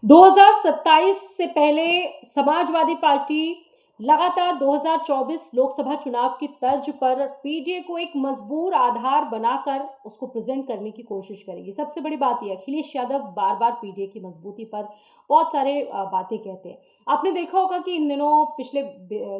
2027 से पहले समाजवादी पार्टी लगातार 2024 लोकसभा चुनाव की तर्ज पर पीडीए को एक मजबूत आधार बनाकर उसको प्रेजेंट करने की कोशिश करेगी। सबसे बड़ी बात यह, अखिलेश यादव बार बार पीडीए की मजबूती पर बहुत सारे बातें कहते हैं। आपने देखा होगा कि इन दिनों पिछले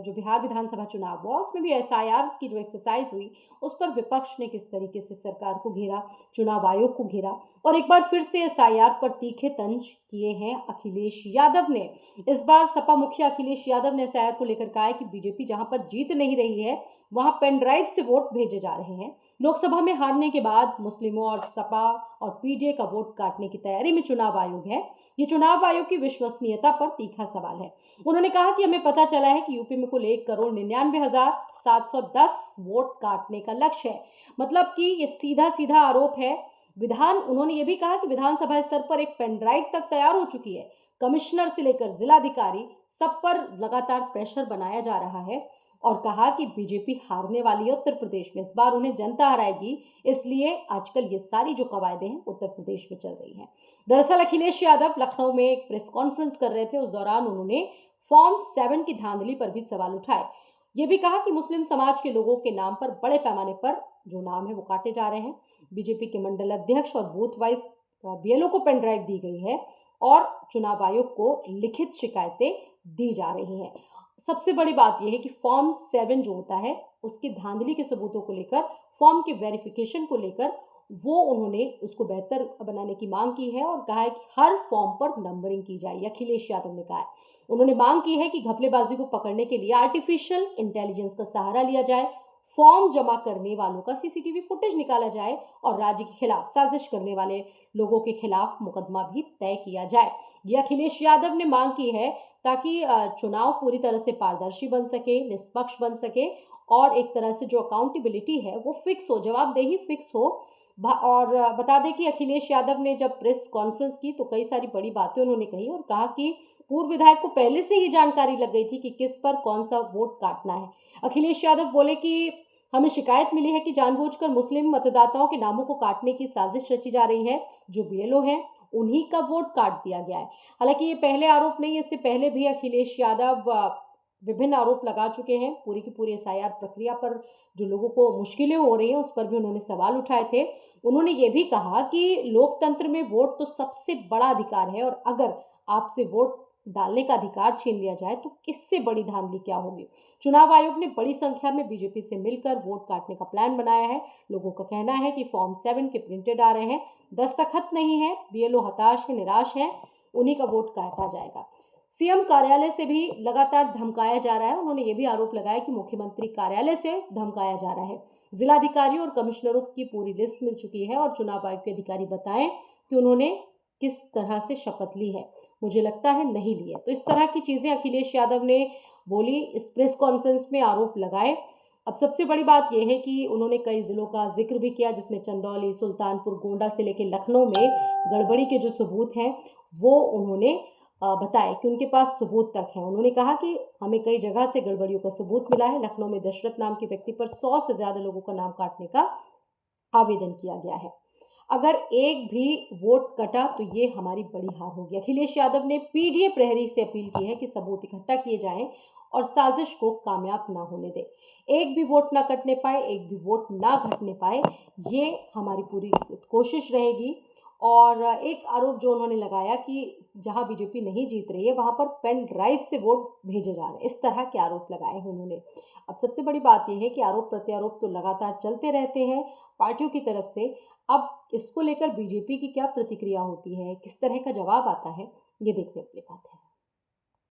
जो बिहार विधानसभा चुनाव हुआ उसमें भी एसआईआर की जो एक्सरसाइज हुई उस पर विपक्ष ने किस तरीके से सरकार को घेरा, चुनाव आयोग को घेरा और एक बार फिर से एसआईआर पर तीखे तंज किए हैं अखिलेश यादव ने। इस बार सपा मुखिया अखिलेश यादव ने एसआईआर को लेकर कहा है कि बीजेपी जहां पर जीत नहीं रही है वहां पेन ड्राइव से वोट भेजे जा रहे हैं। लोकसभा में हारने के बाद मुस्लिमों और सपा और पीडीए का वोट काटने की तैयारी में चुनाव आयोग है। ये चुनाव आयोग की विश्वसनीयता पर तीखा सवाल है। उन्होंने कहा कि हमें पता चला है कि यूपी में कुल 1,99,710 वोट काटने का लक्ष्य है। मतलब कि ये सीधा सीधा आरोप है। उन्होंने ये भी कहा कि विधानसभा स्तर पर एक पेन ड्राइव तक तैयार हो चुकी है। कमिश्नर से लेकर जिलाधिकारी सब पर लगातार प्रेशर बनाया जा रहा है और कहा कि बीजेपी हारने वाली है उत्तर प्रदेश में। इस बार उन्हें जनता हराएगी, इसलिए आजकल ये सारी जो कवायदें हैं उत्तर प्रदेश में चल रही हैं। दरअसल अखिलेश यादव लखनऊ में एक प्रेस कॉन्फ्रेंस कर रहे थे। उस दौरान उन्होंने फॉर्म 7 की धांधली पर भी सवाल उठाए। ये भी कहा कि मुस्लिम समाज के लोगों के नाम पर बड़े पैमाने पर जो नाम है वो काटे जा रहे हैं। बीजेपी के मंडल अध्यक्ष और बूथ वाइज बीएलओ को पेन ड्राइव दी गई है और चुनाव आयोग को लिखित शिकायतें दी जा रही हैं। सबसे बड़ी बात यह है कि फॉर्म 7 जो होता है उसकी धांधली के सबूतों को लेकर, फॉर्म के वेरिफिकेशन को लेकर वो उन्होंने उसको बेहतर बनाने की मांग की है और कहा है कि हर फॉर्म पर नंबरिंग की जाए। अखिलेश यादव ने कहा है, उन्होंने मांग की है कि घपलेबाजी को पकड़ने के लिए आर्टिफिशियल इंटेलिजेंस का सहारा लिया जाए, फॉर्म जमा करने वालों का सीसीटीवी फुटेज निकाला जाए और राज्य के खिलाफ साजिश करने वाले लोगों के खिलाफ मुकदमा भी तय किया जाए। ये अखिलेश यादव ने मांग की है ताकि चुनाव पूरी तरह से पारदर्शी बन सके, निष्पक्ष बन सके और एक तरह से जो अकाउंटेबिलिटी है वो फिक्स हो, जवाबदेही फिक्स हो। और बता दें कि अखिलेश यादव ने जब प्रेस कॉन्फ्रेंस की तो कई सारी बड़ी बातें उन्होंने कही और कहा कि पूर्व विधायक को पहले से ही जानकारी लग गई थी कि किस पर कौन सा वोट काटना है। अखिलेश यादव बोले कि हमें शिकायत मिली है कि जानबूझकर मुस्लिम मतदाताओं के नामों को काटने की साजिश रची जा रही है। जो बीएलओ हैं उन्हीं का वोट काट दिया गया है। हालांकि ये पहले आरोप नहीं, इससे पहले भी अखिलेश यादव विभिन्न आरोप लगा चुके हैं। पूरी की पूरी एसआईआर प्रक्रिया पर जो लोगों को मुश्किलें हो रही हैं उस पर भी उन्होंने सवाल उठाए थे। उन्होंने ये भी कहा कि लोकतंत्र में वोट तो सबसे बड़ा अधिकार है और अगर आपसे वोट डालने का अधिकार छीन लिया जाए तो इससे बड़ी धांधली क्या होगी। चुनाव आयोग ने बड़ी संख्या में बीजेपी से मिलकर वोट काटने का प्लान बनाया है। लोगों का कहना है कि फॉर्म 7 के प्रिंटेड आ रहे हैं, दस्तखत नहीं है, बीएलओ हताश है, निराश है, उन्हीं का वोट काटा जाएगा। सीएम कार्यालय से भी लगातार धमकाया जा रहा है। उन्होंने ये भी आरोप लगाया कि मुख्यमंत्री कार्यालय से धमकाया जा रहा है। जिलाधिकारियों और कमिश्नरों की पूरी लिस्ट मिल चुकी है और चुनाव आयोग के अधिकारी बताएं कि उन्होंने किस तरह से शपथ ली है। मुझे लगता है नहीं ली है। तो इस तरह की चीजें अखिलेश यादव ने बोली, इस प्रेस कॉन्फ्रेंस में आरोप लगाए। अब सबसे बड़ी बात यह है कि उन्होंने कई जिलों का जिक्र भी किया जिसमें चंदौली, सुल्तानपुर, गोंडा से लेकर लखनऊ में गड़बड़ी के जो सबूत हैं वो उन्होंने बताए कि उनके पास सबूत तक है। उन्होंने कहा कि हमें कई जगह से गड़बड़ियों का सबूत मिला है। लखनऊ में दशरथ नाम के व्यक्ति पर 100 से ज्यादा लोगों का नाम काटने का आवेदन किया गया है। अगर एक भी वोट कटा तो ये हमारी बड़ी हार होगी। अखिलेश यादव ने पीडीए प्रहरी से अपील की है कि सबूत इकट्ठा किए जाएं और साजिश को कामयाब ना होने दें। एक भी वोट ना कटने पाए, एक भी वोट ना घटने पाए, ये हमारी पूरी कोशिश रहेगी। और एक आरोप जो उन्होंने लगाया कि जहां बीजेपी नहीं जीत रही है वहां पर पेन ड्राइव से वोट भेजे जा रहे हैं, इस तरह के आरोप लगाए हैं उन्होंने। अब सबसे बड़ी बात यह है कि आरोप प्रत्यारोप तो लगातार चलते रहते हैं पार्टियों की तरफ से। अब इसको लेकर बीजेपी की क्या प्रतिक्रिया होती है, किस तरह का जवाब आता है, ये देखने वाली बात है।